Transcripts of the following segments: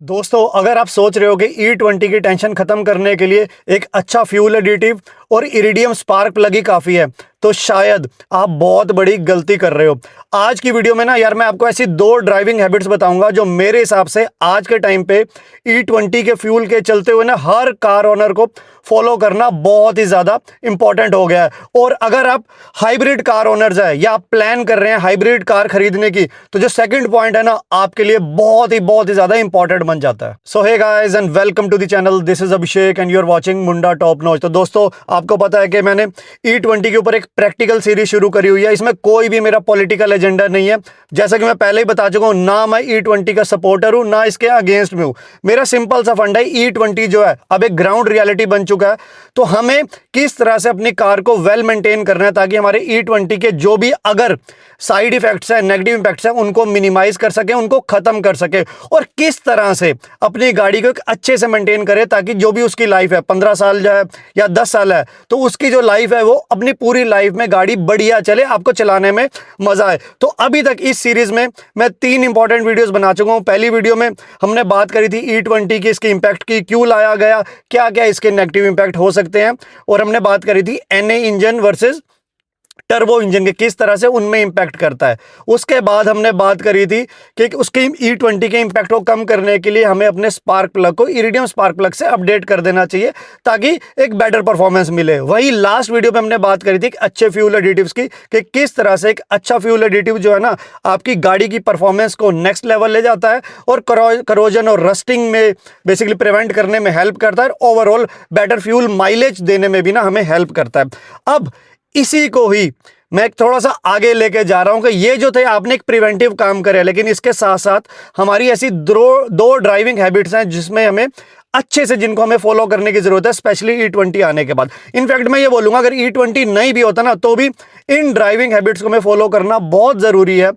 दोस्तों, अगर आप सोच रहे हो कि E20 की टेंशन खत्म करने के लिए एक अच्छा फ्यूल एडिटिव और इरिडियम स्पार्क प्लग ही काफ़ी है, तो शायद आप बहुत बड़ी गलती कर रहे हो। आज की वीडियो में ना यार मैं आपको ऐसी दो ड्राइविंग हैबिट्स बताऊंगा जो मेरे हिसाब से आज के टाइम पे E20 के फ्यूल के चलते हुए ना हर कार ओनर को फॉलो करना बहुत ही ज़्यादा इंपॉर्टेंट हो गया है। और अगर आप हाइब्रिड कार ओनर्स है या आप प्लान कर रहे हैं हाइब्रिड कार खरीदने की, तो जो सेकंड पॉइंट है ना आपके लिए बहुत ही ज़्यादा इंपॉर्टेंट बन जाता है। So hey guys and welcome to the channel, this is Abhishek and you are watching Munda top notch. तो दोस्तों, आपको पता है कि मैंने E20 के ऊपर एक प्रैक्टिकल सीरीज शुरू करी हुई है। इसमें कोई भी मेरा पॉलिटिकल एजेंडा नहीं है। जैसा कि मैं पहले ही बता चुका हूं, ना मैं E20 का सपोर्टर हूं ना इसके अगेंस्ट में हूं। मेरा सिंपल सा फंड है, E20 जो है अब एक ग्राउंड रियलिटी बन चुका है, तो हमें किस तरह से अपनी कार को वेल मेंटेन करना है ताकि हमारे E20 के जो भी अगर साइड इफेक्ट्स है, नेगेटिव इफेक्ट्स है, उनको मिनिमाइज कर सके, उनको खत्म कर सके, और किस तरह से अपनी गाड़ी को एक अच्छे से मेंटेन करे ताकि जो भी उसकी लाइफ है 15 साल जो है या 10 साल है, तो उसकी जो लाइफ है वो अपनी पूरी लाइफ में गाड़ी बढ़िया चले, आपको चलाने में मजा आए। तो अभी तक इस सीरीज में मैं 3 इंपॉर्टेंट वीडियोस बना चुका हूं। पहली वीडियो में हमने बात करी थी E20 की, इसके इंपैक्ट की, क्यों लाया गया, क्या क्या इसके नेगेटिव इंपैक्ट हो सकते हैं, और हमने बात करी थी NA engine versus turbo engine के किस तरह से उनमें इंपैक्ट करता है। उसके बाद हमने बात करी थी कि उसके E20 के इंपैक्ट को कम करने के लिए हमें अपने स्पार्क प्लग को इरिडियम स्पार्क प्लग से अपडेट कर देना चाहिए ताकि एक बेटर परफॉर्मेंस मिले। वही लास्ट वीडियो पे हमने बात करी थी अच्छे फ्यूल एडिटिव्स की, कि किस तरह से एक अच्छा फ्यूल एडिटिव जो है ना आपकी गाड़ी की परफॉर्मेंस को नेक्स्ट लेवल ले जाता है और करोजन और रस्टिंग में बेसिकली प्रिवेंट करने में हेल्प करता है, ओवरऑल बेटर फ्यूल माइलेज देने में भी ना हमें हेल्प करता है। अब इसी को ही मैं थोड़ा सा आगे लेके जा रहा हूं कि ये जो थे आपने एक प्रिवेंटिव काम करे, लेकिन इसके साथ साथ हमारी ऐसी दो ड्राइविंग हैबिट्स हैं जिसमें हमें अच्छे से, जिनको हमें फॉलो करने की जरूरत है, स्पेशली E20 आने के बाद। इनफैक्ट मैं ये बोलूंगा अगर E20 नहीं भी होता ना तो भी इन ड्राइविंग हैबिट्स को हमें फॉलो करना बहुत जरूरी है,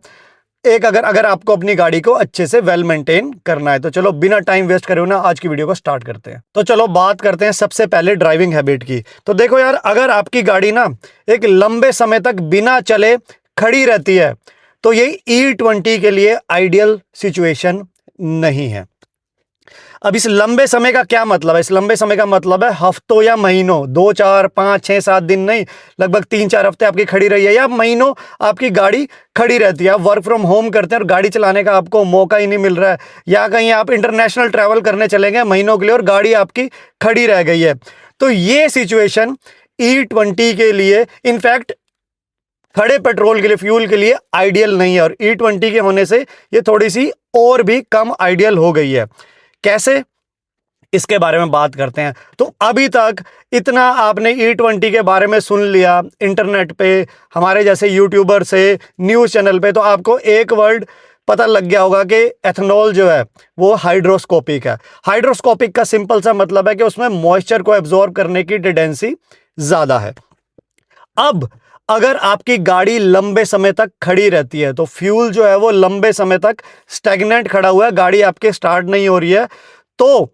एक अगर आपको अपनी गाड़ी को अच्छे से वेल मेंटेन करना है। तो चलो बिना टाइम वेस्ट करे ना आज की वीडियो को स्टार्ट करते हैं। तो चलो बात करते हैं सबसे पहले ड्राइविंग हैबिट की। तो देखो यार, अगर आपकी गाड़ी ना एक लंबे समय तक बिना चले खड़ी रहती है तो ये E20 के लिए आइडियल सिचुएशन नहीं है। अब इस लंबे समय का क्या मतलब है? इस लंबे समय का मतलब है हफ्तों या महीनों, 2 4 5 6 7 दिन नहीं, लगभग 3 4 हफ्ते आपकी खड़ी रही है या महीनों आपकी गाड़ी खड़ी रहती है। आप वर्क फ्रॉम होम करते हैं और गाड़ी चलाने का आपको मौका ही नहीं मिल रहा है, या कहीं आप इंटरनेशनल ट्रैवल करने चले गए महीनों के लिए और गाड़ी आपकी खड़ी रह गई है, तो ये सिचुएशन E20 के लिए, इनफैक्ट खड़े पेट्रोल के लिए, फ्यूल के लिए आइडियल नहीं है। और E20 के होने से ये थोड़ी सी और भी कम आइडियल हो गई है। कैसे, इसके बारे में बात करते हैं। तो अभी तक इतना आपने E20 के बारे में सुन लिया इंटरनेट पे, हमारे जैसे यूट्यूबर से, न्यूज़ चैनल पे, तो आपको एक वर्ड पता लग गया होगा कि एथेनॉल जो है वो हाइड्रोस्कोपिक है। हाइड्रोस्कोपिक का सिंपल सा मतलब है कि उसमें मॉइस्चर को एब्जॉर्ब करने की टेंडेंसी ज़्यादा है। अब अगर आपकी गाड़ी लंबे समय तक खड़ी रहती है, तो फ्यूल जो है वो लंबे समय तक स्टैग्नेंट खड़ा हुआ है, गाड़ी आपके स्टार्ट नहीं हो रही है, तो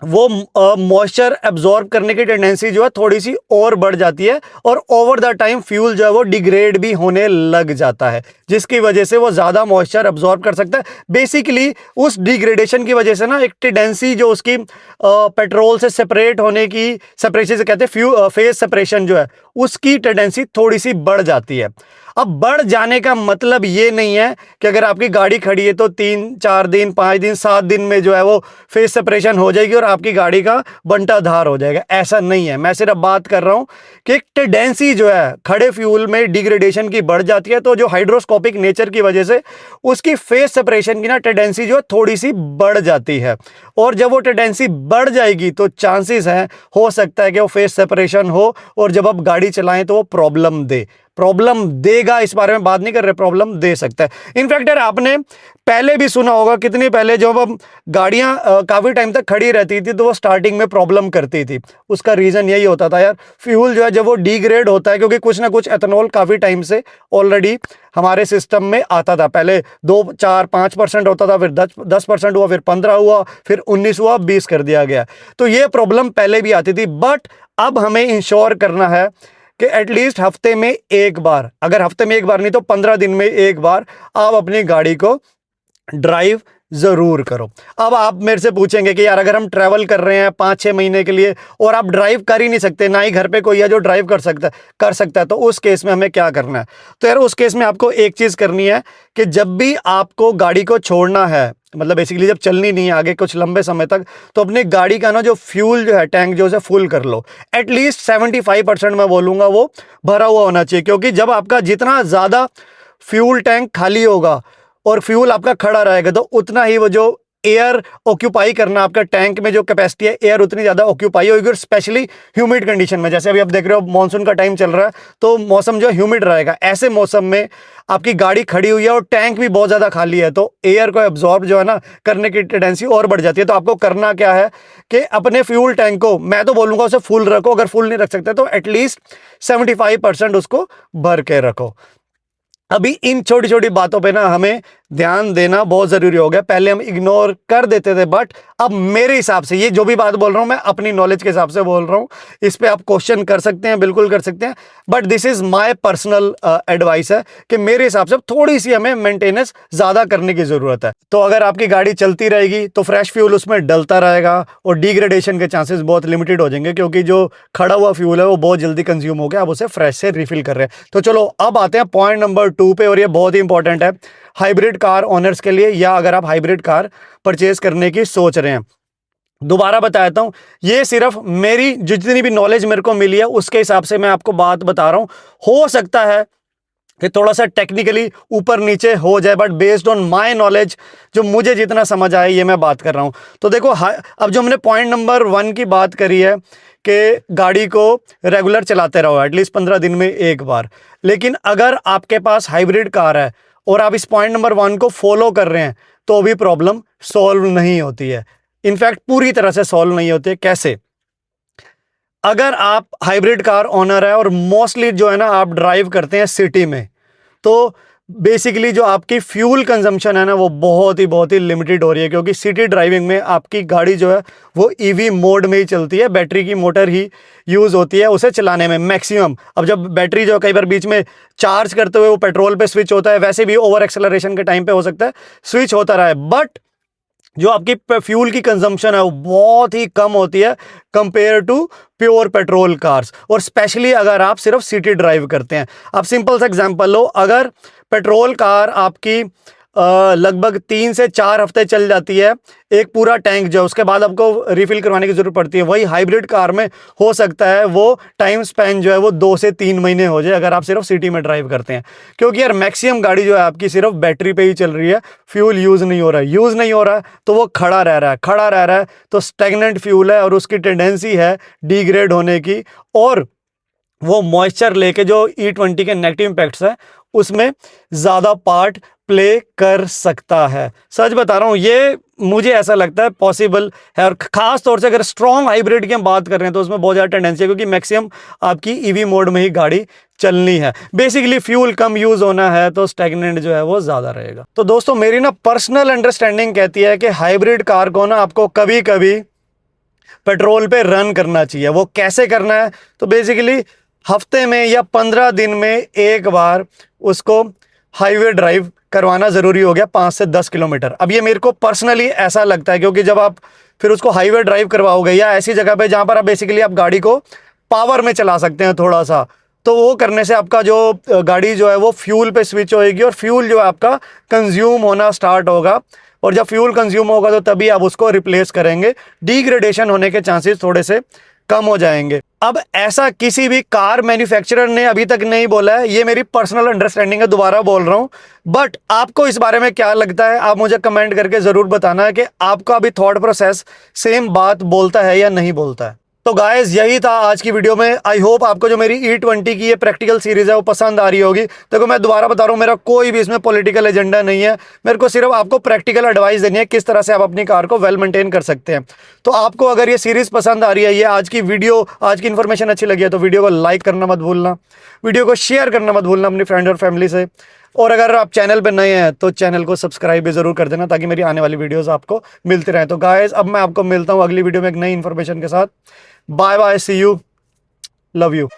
वो मॉइस्चर एब्जॉर्ब करने की टेंडेंसी जो है थोड़ी सी और बढ़ जाती है, और ओवर द टाइम फ्यूल जो है वो डिग्रेड भी होने लग जाता है, जिसकी वजह से वो ज़्यादा मॉइस्चर एब्जॉर्ब कर सकता है। बेसिकली उस डिग्रेडेशन की वजह से ना एक टेंडेंसी जो उसकी पेट्रोल से सेपरेट होने की, सेपरेशन से कहते हैं फेज सेपरेशन जो है, उसकी टेंडेंसी थोड़ी सी बढ़ जाती है। अब बढ़ जाने का मतलब ये नहीं है कि अगर आपकी गाड़ी खड़ी है तो 3 4 दिन 5 दिन 7 दिन में जो है वो फेस सेपरेशन हो जाएगी और आपकी गाड़ी का बंटा धार हो जाएगा, ऐसा नहीं है। मैं सिर्फ बात कर रहा हूं कि एक टेंडेंसी जो है खड़े फ्यूल में डिग्रेडेशन की बढ़ जाती है, तो जो हाइड्रोस्कोपिक नेचर की वजह से उसकी फेस सेपरेशन की ना टेंडेंसी जो है थोड़ी सी बढ़ जाती है, और जब वो टेंडेंसी बढ़ जाएगी तो चांसेस हैं, हो सकता है कि वो फेस सेपरेशन हो और जब आप गाड़ी चलाएं तो वो प्रॉब्लम देगा। इस बारे में बात नहीं कर रहे, प्रॉब्लम दे सकता है। इनफैक्ट यार आपने पहले भी सुना होगा, कितनी पहले जब हम गाड़ियां काफ़ी टाइम तक खड़ी रहती थी तो वो स्टार्टिंग में प्रॉब्लम करती थी। उसका रीज़न यही होता था यार, फ्यूल जो है जब वो डिग्रेड होता है, क्योंकि कुछ ना कुछ एथेनॉल काफ़ी टाइम से ऑलरेडी हमारे सिस्टम में आता था। पहले 2 4 5% होता था, फिर 10% हुआ, फिर 15 हुआ, फिर 19 हुआ, 20 कर दिया गया। तो ये प्रॉब्लम पहले भी आती थी, बट अब हमें इंश्योर करना है कि एटलीस्ट हफ्ते में एक बार, अगर हफ्ते में एक बार नहीं तो 15 दिन में एक बार आप अपनी गाड़ी को ड्राइव ज़रूर करो। अब आप मेरे से पूछेंगे कि यार अगर हम ट्रैवल कर रहे हैं 5-6 महीने के लिए और आप ड्राइव कर ही नहीं सकते, ना ही घर पे कोई है जो ड्राइव कर सकता है, तो उस केस में हमें क्या करना है? तो यार उस केस में आपको एक चीज़ करनी है कि जब भी आपको गाड़ी को छोड़ना है, मतलब बेसिकली जब चलनी नहीं है आगे कुछ लंबे समय तक, तो अपनी गाड़ी का ना जो फ्यूल जो है, टैंक जो है फुल कर लो। एटलीस्ट 75% मैं बोलूँगा वो भरा हुआ होना चाहिए, क्योंकि जब आपका जितना ज़्यादा फ्यूल टैंक खाली होगा और फ्यूल आपका खड़ा रहेगा, तो उतना ही वो जो एयर ऑक्यूपाई करना आपका टैंक में जो कैपेसिटी है, एयर उतनी ज़्यादा ऑक्यूपाई होगी। और स्पेशली ह्यूमिड कंडीशन में, जैसे अभी आप देख रहे हो मॉनसून का टाइम चल रहा है, तो मौसम जो ह्यूमिड रहेगा, ऐसे मौसम में आपकी गाड़ी खड़ी हुई है और टैंक भी बहुत ज़्यादा खाली है, तो एयर को एब्जॉर्ब जो है ना करने की टेंडेंसी और बढ़ जाती है। तो आपको करना क्या है कि अपने फ्यूल टैंक को, मैं तो बोलूँगा उसे फुल रखो, अगर फुल नहीं रख सकते तो एटलीस्ट 75% उसको भर के रखो। अभी इन छोटी छोटी बातों पे ना हमें ध्यान देना बहुत ज़रूरी हो गया। पहले हम इग्नोर कर देते थे, बट अब मेरे हिसाब से, ये जो भी बात बोल रहा हूँ मैं अपनी नॉलेज के हिसाब से बोल रहा हूँ, इस पे आप क्वेश्चन कर सकते हैं, बिल्कुल कर सकते हैं, but this is my personal advice है कि मेरे हिसाब से थोड़ी सी हमें मेंटेनेंस ज़्यादा करने की ज़रूरत है। तो अगर आपकी गाड़ी चलती रहेगी तो फ्रेश फ्यूल उसमें डलता रहेगा और डिग्रेडेशन के चांसेस बहुत लिमिटेड हो जाएंगे, क्योंकि जो खड़ा हुआ फ्यूल है वो बहुत जल्दी कंज्यूम हो गया, आप उसे फ्रेश से रिफिल कर रहे हैं। तो चलो अब आते हैं पॉइंट नंबर 2 पे, और ये बहुत ही इंपॉर्टेंट है हाइब्रिड कार ओनर्स के लिए, या अगर आप हाइब्रिड कार परचेज करने की सोच रहे हैं। दोबारा बताता हूं, ये सिर्फ मेरी जितनी भी नॉलेज मेरे को मिली है उसके हिसाब से मैं आपको बात बता रहा हूं। हो सकता है कि थोड़ा सा टेक्निकली ऊपर नीचे हो जाए, but based on my knowledge जो मुझे जितना समझ आया ये मैं बात कर रहा हूं। तो देखो, अब जो हमने पॉइंट नंबर 1 की बात करी है कि गाड़ी को रेगुलर चलाते रहो एटलीस्ट 15 दिन में एक बार, लेकिन अगर आपके पास हाइब्रिड कार है और आप इस पॉइंट नंबर 1 को फॉलो कर रहे हैं तो भी प्रॉब्लम सॉल्व नहीं होती है। इनफैक्ट पूरी तरह से सॉल्व नहीं होती है। कैसे? अगर आप हाइब्रिड कार ओनर है और मोस्टली जो है ना आप ड्राइव करते हैं सिटी में, तो बेसिकली जो आपकी फ्यूल कंजम्पशन है ना वो बहुत ही लिमिटेड हो रही है, क्योंकि सिटी ड्राइविंग में आपकी गाड़ी जो है वो ईवी मोड में ही चलती है, बैटरी की मोटर ही यूज़ होती है उसे चलाने में मैक्सिमम। अब जब बैटरी जो कई बार बीच में चार्ज करते हुए वो पेट्रोल पे स्विच होता है, वैसे भी ओवर एक्सेलरेशन के टाइम पे हो सकता है स्विच होता रहा है, बट जो आपकी फ्यूल की कंजम्पशन है वो बहुत ही कम होती है compare to pure petrol cars, और स्पेशली अगर आप सिर्फ सिटी ड्राइव करते हैं। आप सिंपल सा एग्जांपल लो, अगर पेट्रोल कार आपकी लगभग 3 से 4 हफ्ते चल जाती है एक पूरा टैंक जो है, उसके बाद आपको रिफिल करवाने की जरूरत पड़ती है। वही हाइब्रिड कार में हो सकता है वो टाइम स्पैन जो है वो 2 से 3 महीने हो जाए अगर आप सिर्फ सिटी में ड्राइव करते हैं, क्योंकि यार मैक्सिमम गाड़ी जो है आपकी सिर्फ बैटरी पे ही चल रही है, फ्यूल यूज़ नहीं हो रहा है, तो वो खड़ा रह रहा है तो स्टैग्नेंट फ्यूल है और उसकी टेंडेंसी है डिग्रेड होने की, और वो मॉइस्चर लेके जो E20 के नेगेटिव इम्पैक्ट्स है उसमें ज़्यादा पार्ट प्ले कर सकता है। सच बता रहा हूँ, ये मुझे ऐसा लगता है पॉसिबल है, और ख़ास तौर से अगर स्ट्रॉन्ग हाइब्रिड की हम बात कर रहे हैं तो उसमें बहुत ज़्यादा टेंडेंसी है, क्योंकि मैक्सिमम आपकी ईवी मोड में ही गाड़ी चलनी है। बेसिकली फ्यूल कम यूज़ होना है तो स्टैग्नेंट जो है वो ज़्यादा रहेगा। तो दोस्तों, मेरी ना पर्सनल अंडरस्टैंडिंग कहती है कि हाइब्रिड कार को ना आपको कभी कभी पेट्रोल पे रन करना चाहिए। वो कैसे करना है? तो बेसिकली हफ्ते में या 15 दिन में एक बार उसको हाईवे ड्राइव करवाना ज़रूरी हो गया 5 से 10 किलोमीटर। अब ये मेरे को पर्सनली ऐसा लगता है, क्योंकि जब आप फिर उसको हाईवे ड्राइव करवाओगे या ऐसी जगह पे जहाँ पर आप बेसिकली आप गाड़ी को पावर में चला सकते हैं थोड़ा सा, तो वो करने से आपका जो गाड़ी जो है वो फ्यूल पे स्विच होएगी और फ्यूल जो है आपका कंज्यूम होना स्टार्ट होगा, और जब फ्यूल कंज्यूम होगा तो तभी आप उसको रिप्लेस करेंगे, डिग्रेडेशन होने के चांसेस थोड़े से कम हो जाएंगे। अब ऐसा किसी भी कार मैन्युफैक्चरर ने अभी तक नहीं बोला है, ये मेरी पर्सनल अंडरस्टैंडिंग है, दोबारा बोल रहा हूं, बट आपको इस बारे में क्या लगता है आप मुझे कमेंट करके जरूर बताना है कि आपका भी थॉट प्रोसेस सेम बात बोलता है या नहीं बोलता है। तो गाइस, यही था आज की वीडियो में। आई होप आपको जो मेरी E20 की ये प्रैक्टिकल सीरीज है वो पसंद आ रही होगी। देखो, मैं दोबारा बता रहा हूँ, मेरा कोई भी इसमें पॉलिटिकल एजेंडा नहीं है, मेरे को सिर्फ आपको प्रैक्टिकल एडवाइस देनी है किस तरह से आप अपनी कार को वेल मेंटेन कर सकते हैं। तो आपको अगर ये सीरीज पसंद आ रही है, ये आज की वीडियो, आज की इन्फॉर्मेशन अच्छी लगी है, तो वीडियो को लाइक करना मत भूलना, वीडियो को शेयर करना मत भूलना अपनी फ्रेंड और फैमिली से, और अगर आप चैनल पर नए हैं तो चैनल को सब्सक्राइब भी जरूर कर देना ताकि मेरी आने वाली वीडियोस आपको मिलती रहें। तो गाइस, अब मैं आपको मिलता हूँ अगली वीडियो में एक नई इन्फॉर्मेशन के साथ। Bye bye, see you, love you.